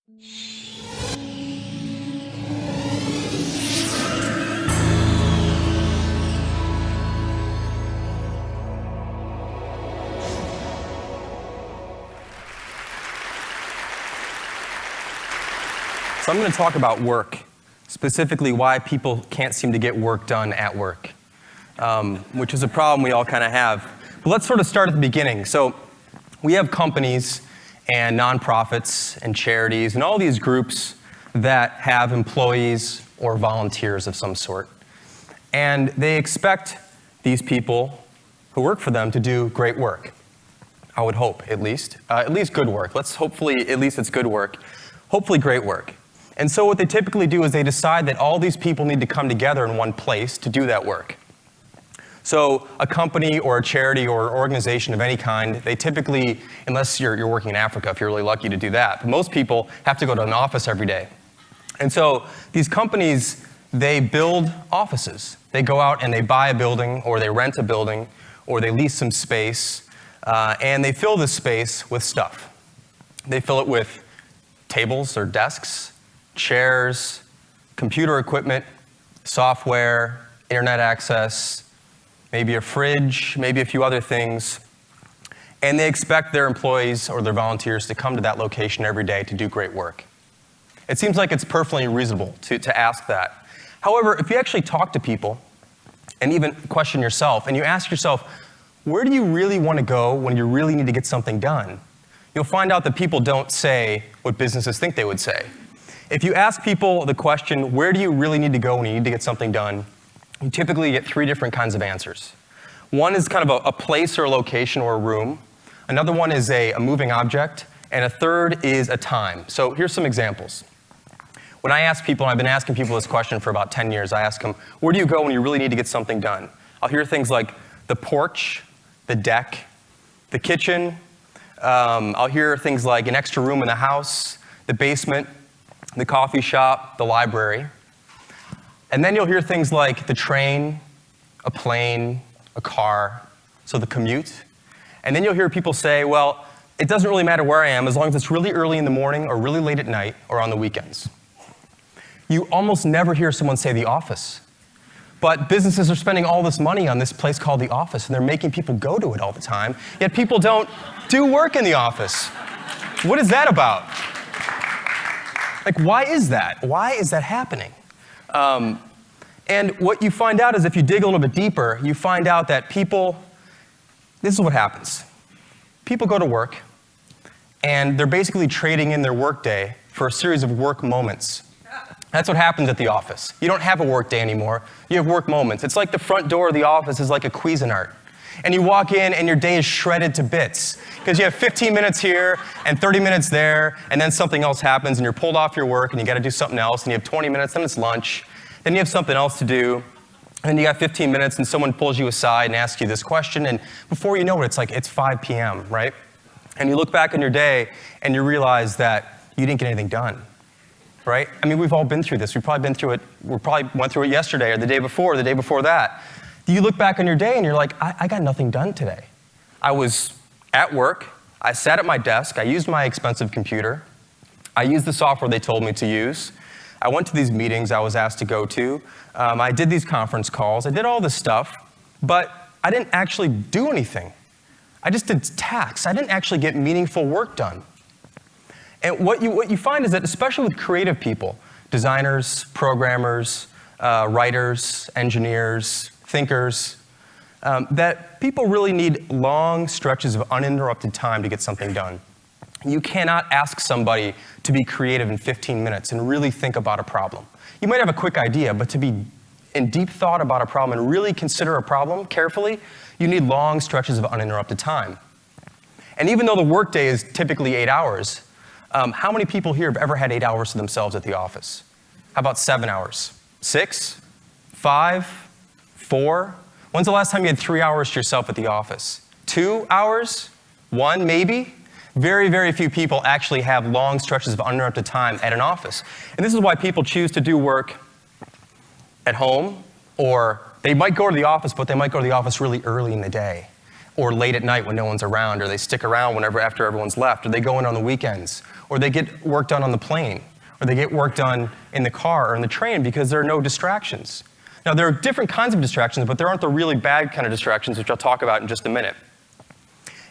So I'm going to talk about work, specifically why people can't seem to get work done at work, which is a problem we all kind of have. But let's sort of start at the beginning. So we have companies and nonprofits and charities and all these groups that have employees or volunteers of some sort. And they expect these people who work for them to do great work. I would hope, at least good work. Let's hopefully, at least it's good work. Hopefully great work. And so what they typically do is they decide that all these people need to come together in one place to do that work. So a company or a charity or an organization of any kind, they typically, unless you're working in Africa, if you're really lucky to do that, but most people have to go to an office every day. And so these companies, they build offices. They go out and they buy a building, or they rent a building, or they lease some space, and they fill this space with stuff. They fill it with tables or desks, chairs, computer equipment, software, internet access, maybe a fridge, maybe a few other things. And they expect their employees or their volunteers to come to that location every day to do great work. It seems like it's perfectly reasonable to ask that. However, if you actually talk to people and even question yourself, and you ask yourself, where do you really want to go when you really need to get something done? You'll find out that people don't say what businesses think they would say. If you ask people the question, where do you really need to go when you need to get something done, you typically get three different kinds of answers. One is kind of a place or a location or a room. Another one is a moving object. And a third is a time. So here's some examples. When I ask people, and I've been asking people this question for about 10 years, I ask them, where do you go when you really need to get something done? I'll hear things like the porch, the deck, the kitchen. I'll hear things like an extra room in the house, the basement, the coffee shop, the library. And then you'll hear things like the train, a plane, a car, so the commute. And then you'll hear people say, well, it doesn't really matter where I am as long as it's really early in the morning or really late at night or on the weekends. You almost never hear someone say the office. But businesses are spending all this money on this place called the office, and they're making people go to it all the time, yet people don't do work in the office. What is that about? Like, why is that? Why is that happening? And what you find out is if you dig a little bit deeper, you find out that people, this is what happens. People go to work, and they're basically trading in their workday for a series of work moments. That's what happens at the office. You don't have a work day anymore. You have work moments. It's like the front door of the office is like a Cuisinart. And you walk in and your day is shredded to bits because you have 15 minutes here and 30 minutes there, and then something else happens and you're pulled off your work and you got to do something else, and you have 20 minutes, then it's lunch, then you have something else to do, and then you got 15 minutes and someone pulls you aside and asks you this question, and before you know it, it's 5 p.m., right? And you look back on your day and you realize that you didn't get anything done. Right? I mean, we've all been through this. We've probably been through it. We probably went through it yesterday or the day before or the day before that. You look back on your day and you're like, I got nothing done today. I was at work. I sat at my desk. I used my expensive computer. I used the software they told me to use. I went to these meetings I was asked to go to. I did these conference calls. I did all this stuff, but I didn't actually do anything. I just did tasks. I didn't actually get meaningful work done. And what you find is that, especially with creative people, designers, programmers, writers, engineers, thinkers, that people really need long stretches of uninterrupted time to get something done. You cannot ask somebody to be creative in 15 minutes and really think about a problem. You might have a quick idea, but to be in deep thought about a problem and really consider a problem carefully, you need long stretches of uninterrupted time. And even though the workday is typically 8 hours, how many people here have ever had 8 hours to themselves at the office? How about 7 hours? 6? 5? 4? When's the last time you had 3 hours to yourself at the office? 2 hours? 1, maybe? Very, very few people actually have long stretches of uninterrupted time at an office. And this is why people choose to do work at home, or they might go to the office, but they might go to the office really early in the day. or late at night when no one's around, or they stick around after everyone's left, or they go in on the weekends, or they get work done on the plane, or they get work done in the car or in the train because there are no distractions. Now, there are different kinds of distractions, but there aren't the really bad kind of distractions, which I'll talk about in just a minute.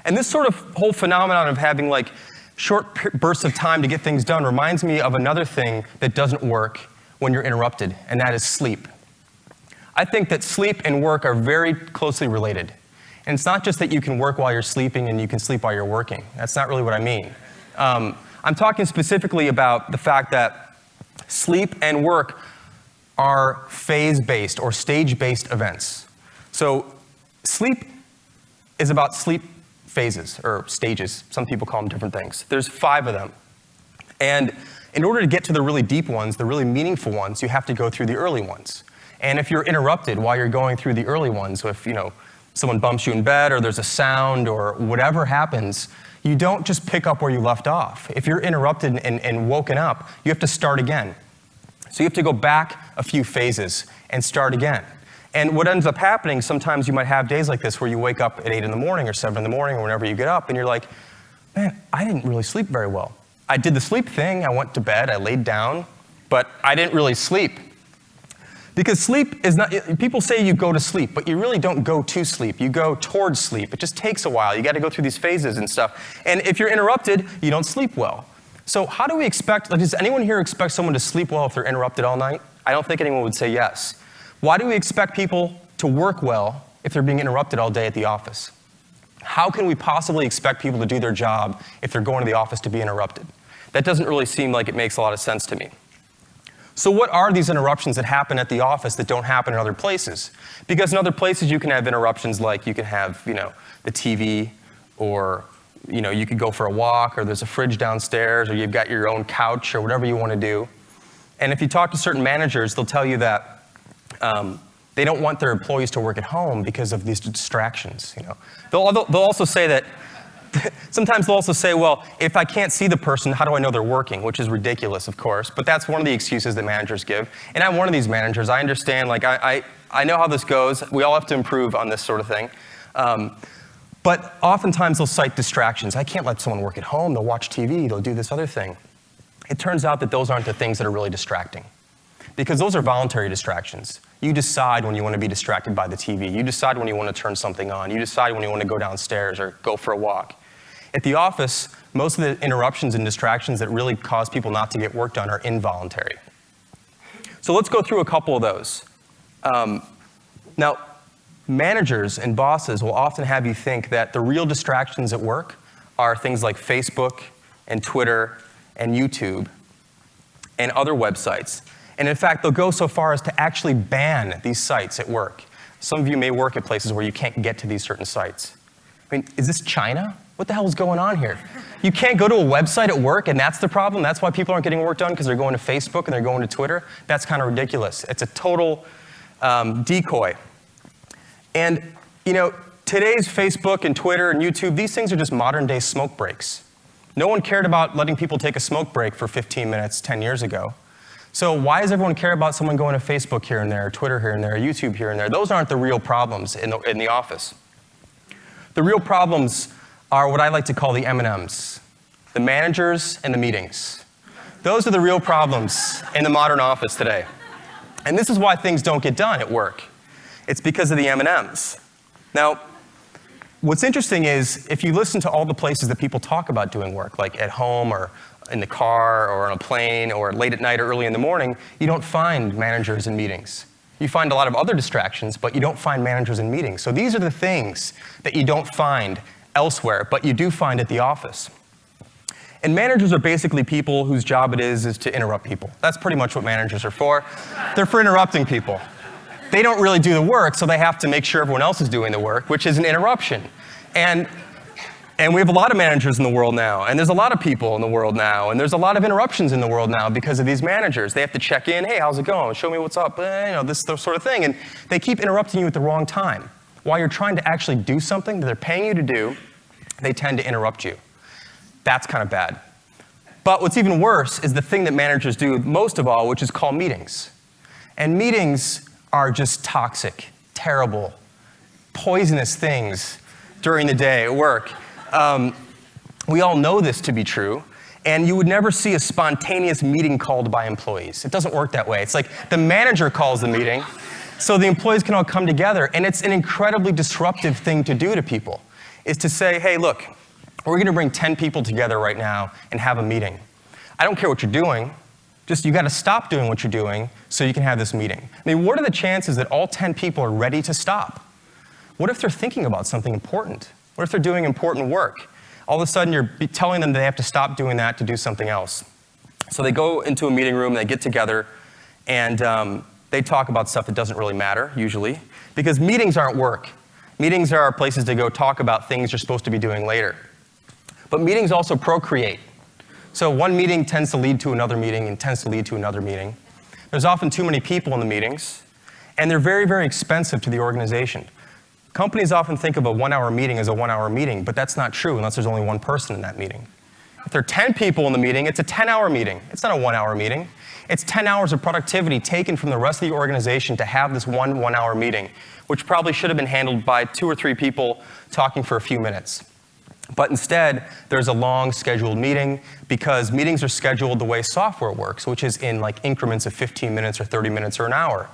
And this sort of whole phenomenon of having like short bursts of time to get things done reminds me of another thing that doesn't work when you're interrupted, and that is sleep. I think that sleep and work are very closely related. And it's not just that you can work while you're sleeping and you can sleep while you're working. That's not really what I mean. I'm talking specifically about the fact that sleep and work are phase-based or stage-based events. So sleep is about sleep phases or stages. Some people call them different things. There's 5 of them. And in order to get to the really deep ones, the really meaningful ones, you have to go through the early ones. And if you're interrupted while you're going through the early ones, so if someone bumps you in bed or there's a sound or whatever happens, you don't just pick up where you left off. If you're interrupted and woken up, you have to start again. So you have to go back a few phases and start again. And what ends up happening, sometimes you might have days like this where you wake up at 8 in the morning or 7 in the morning or whenever you get up and you're like, man, I didn't really sleep very well. I did the sleep thing, I went to bed, I laid down, but I didn't really sleep. Because sleep is not, people say you go to sleep, but you really don't go to sleep. You go towards sleep. It just takes a while. You got to go through these phases and stuff. And if you're interrupted, you don't sleep well. So how do we expect, does anyone here expect someone to sleep well if they're interrupted all night? I don't think anyone would say yes. Why do we expect people to work well if they're being interrupted all day at the office? How can we possibly expect people to do their job if they're going to the office to be interrupted? That doesn't really seem like it makes a lot of sense to me. So what are these interruptions that happen at the office that don't happen in other places? Because in other places you can have interruptions like you can have, the TV, or you could go for a walk, or there's a fridge downstairs, or you've got your own couch, or whatever you want to do. And if you talk to certain managers, they'll tell you that they don't want their employees to work at home because of these distractions. They'll also say that, sometimes they'll also say, well, if I can't see the person, how do I know they're working? Which is ridiculous, of course, but that's one of the excuses that managers give. And I'm one of these managers. I understand, I know how this goes. We all have to improve on this sort of thing. But oftentimes they'll cite distractions. I can't let someone work at home. They'll watch TV. They'll do this other thing. It turns out that those aren't the things that are really distracting, because those are voluntary distractions. You decide when you want to be distracted by the TV. You decide when you want to turn something on. You decide when you want to go downstairs or go for a walk. At the office, most of the interruptions and distractions that really cause people not to get work done are involuntary. So let's go through a couple of those. Now, managers and bosses will often have you think that the real distractions at work are things like Facebook and Twitter and YouTube and other websites. And in fact, they'll go so far as to actually ban these sites at work. Some of you may work at places where you can't get to these certain sites. I mean, is this China? What the hell is going on here? You can't go to a website at work and that's the problem? That's why people aren't getting work done, because they're going to Facebook and they're going to Twitter? That's kind of ridiculous. It's a total decoy. And today's Facebook and Twitter and YouTube, these things are just modern day smoke breaks. No one cared about letting people take a smoke break for 15 minutes 10 years ago. So why does everyone care about someone going to Facebook here and there, or Twitter here and there, or YouTube here and there? Those aren't the real problems in the office. The real problems are what I like to call the M&Ms, the managers and the meetings. Those are the real problems in the modern office today. And this is why things don't get done at work. It's because of the M&Ms. Now, what's interesting is if you listen to all the places that people talk about doing work, like at home or in the car or on a plane or late at night or early in the morning, you don't find managers in meetings. You find a lot of other distractions, but you don't find managers in meetings. So these are the things that you don't find elsewhere, but you do find at the office. And managers are basically people whose job it is to interrupt people. That's pretty much what managers are for. They're for interrupting people. They don't really do the work, so they have to make sure everyone else is doing the work, which is an interruption. And we have a lot of managers in the world now, and there's a lot of people in the world now, and there's a lot of interruptions in the world now because of these managers. They have to check in, hey, how's it going? Show me what's up, this sort of thing. And they keep interrupting you at the wrong time. While you're trying to actually do something that they're paying you to do, they tend to interrupt you. That's kind of bad. But what's even worse is the thing that managers do most of all, which is call meetings. And meetings are just toxic, terrible, poisonous things during the day at work. We all know this to be true. And you would never see a spontaneous meeting called by employees. It doesn't work that way. It's like the manager calls the meeting, so the employees can all come together. And it's an incredibly disruptive thing to do to people, is to say, hey, look, we're going to bring 10 people together right now and have a meeting. I don't care what you're doing. Just you got to stop doing what you're doing so you can have this meeting. I mean, what are the chances that all 10 people are ready to stop? What if they're thinking about something important? What if they're doing important work? All of a sudden, you're telling them they have to stop doing that to do something else. So they go into a meeting room, they get together, and they talk about stuff that doesn't really matter, usually, because meetings aren't work. Meetings are places to go talk about things you're supposed to be doing later. But meetings also procreate. So one meeting tends to lead to another meeting and tends to lead to another meeting. There's often too many people in the meetings, and they're very, very expensive to the organization. Companies often think of a 1-hour meeting as a 1-hour meeting, but that's not true unless there's only one person in that meeting. If there are 10 people in the meeting, it's a 10-hour meeting. It's not a 1-hour meeting. It's 10 hours of productivity taken from the rest of the organization to have this one 1-hour meeting, which probably should have been handled by 2 or 3 people talking for a few minutes. But instead, there's a long scheduled meeting because meetings are scheduled the way software works, which is in like increments of 15 minutes or 30 minutes or an hour.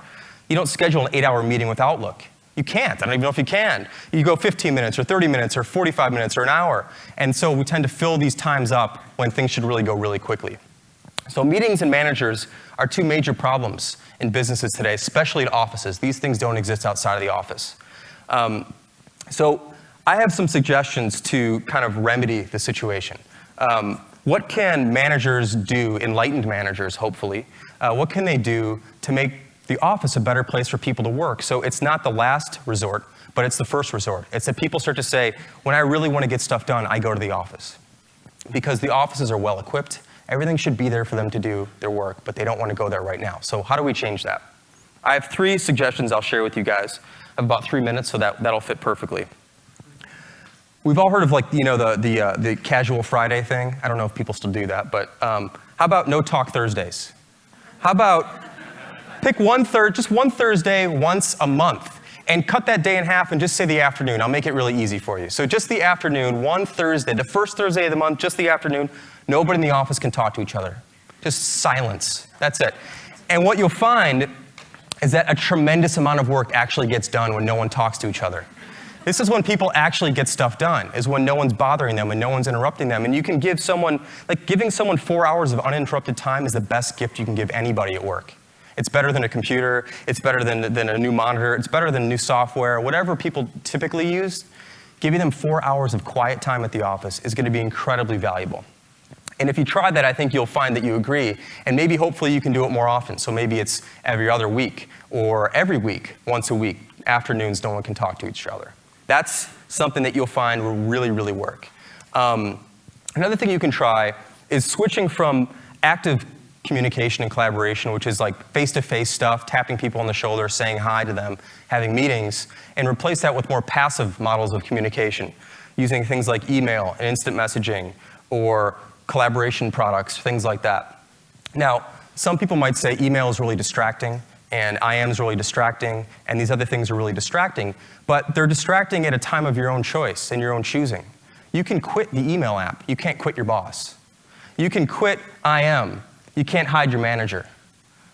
You don't schedule an 8-hour meeting with Outlook. You can't. I don't even know if you can. You go 15 minutes or 30 minutes or 45 minutes or an hour. And so we tend to fill these times up when things should really go really quickly. So meetings and managers are 2 major problems in businesses today, especially at offices. These things don't exist outside of the office. So I have some suggestions to kind of remedy the situation. What can managers do, enlightened managers, hopefully, what can they do to make the office a better place for people to work? So it's not the last resort, but it's the first resort. It's that people start to say, when I really want to get stuff done, I go to the office. Because the offices are well equipped. Everything should be there for them to do their work, but they don't want to go there right now. So how do we change that? I have 3 suggestions I'll share with you guys. I have about 3 minutes, so that'll fit perfectly. We've all heard of the casual Friday thing. I don't know if people still do that, but how about no talk Thursdays? How about pick just one Thursday once a month and cut that day in half and just say the afternoon. I'll make it really easy for you. So just the afternoon, one Thursday, the first Thursday of the month, just the afternoon, nobody in the office can talk to each other. Just silence. That's it. And what you'll find is that a tremendous amount of work actually gets done when no one talks to each other. This is when people actually get stuff done, is when no one's bothering them and no one's interrupting them. And you can give someone, giving someone 4 hours of uninterrupted time is the best gift you can give anybody at work. It's better than a computer, it's better than a new monitor, it's better than new software, whatever people typically use. Giving them 4 hours of quiet time at the office is going to be incredibly valuable. And if you try that, I think you'll find that you agree. And maybe, hopefully, you can do it more often. So maybe it's every other week, or every week, once a week. Afternoons, no one can talk to each other. That's something that you'll find will really, really work. Another thing you can try is switching from active communication and collaboration, which is like face-to-face stuff, tapping people on the shoulder, saying hi to them, having meetings, and replace that with more passive models of communication, using things like email and instant messaging, or collaboration products, things like that. Now, some people might say email is really distracting, and IM is really distracting, and these other things are really distracting, but they're distracting at a time of your own choice and your own choosing. You can quit the email app. You can't quit your boss. You can quit IM. You can't hide your manager,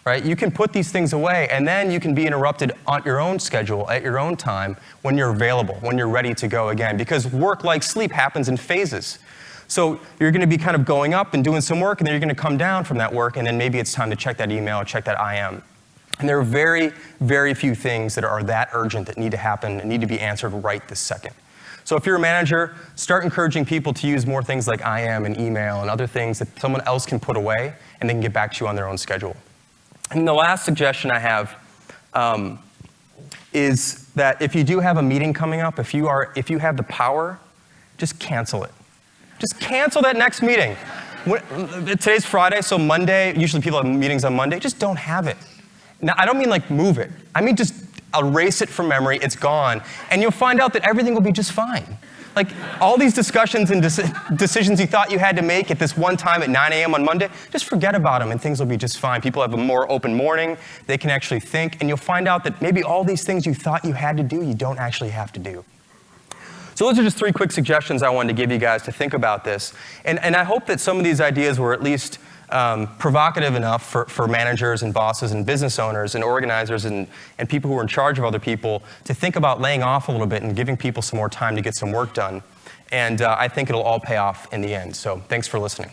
right? You can put these things away, and then you can be interrupted on your own schedule, at your own time, when you're available, when you're ready to go again, because work, like sleep, happens in phases. So you're going to be kind of going up and doing some work, and then you're going to come down from that work, and then maybe it's time to check that email, check that IM. And there are very, very few things that are that urgent that need to happen and need to be answered right this second. So if you're a manager, start encouraging people to use more things like IM and email and other things that someone else can put away, and they can get back to you on their own schedule. And the last suggestion I have is that if you do have a meeting coming up, if you have the power, just cancel it. Just cancel that next meeting. Today's Friday, so Monday, usually people have meetings on Monday, just don't have it. Now, I don't mean like move it. I mean just erase it from memory, it's gone, and you'll find out that everything will be just fine. Like all these discussions and decisions you thought you had to make at this one time at 9 a.m. on Monday, just forget about them and things will be just fine. People have a more open morning, they can actually think, and you'll find out that maybe all these things you thought you had to do, you don't actually have to do. So those are just 3 quick suggestions I wanted to give you guys to think about this. And I hope that some of these ideas were at least provocative enough for managers and bosses and business owners and organizers and people who are in charge of other people to think about laying off a little bit and giving people some more time to get some work done. And I think it'll all pay off in the end. So thanks for listening.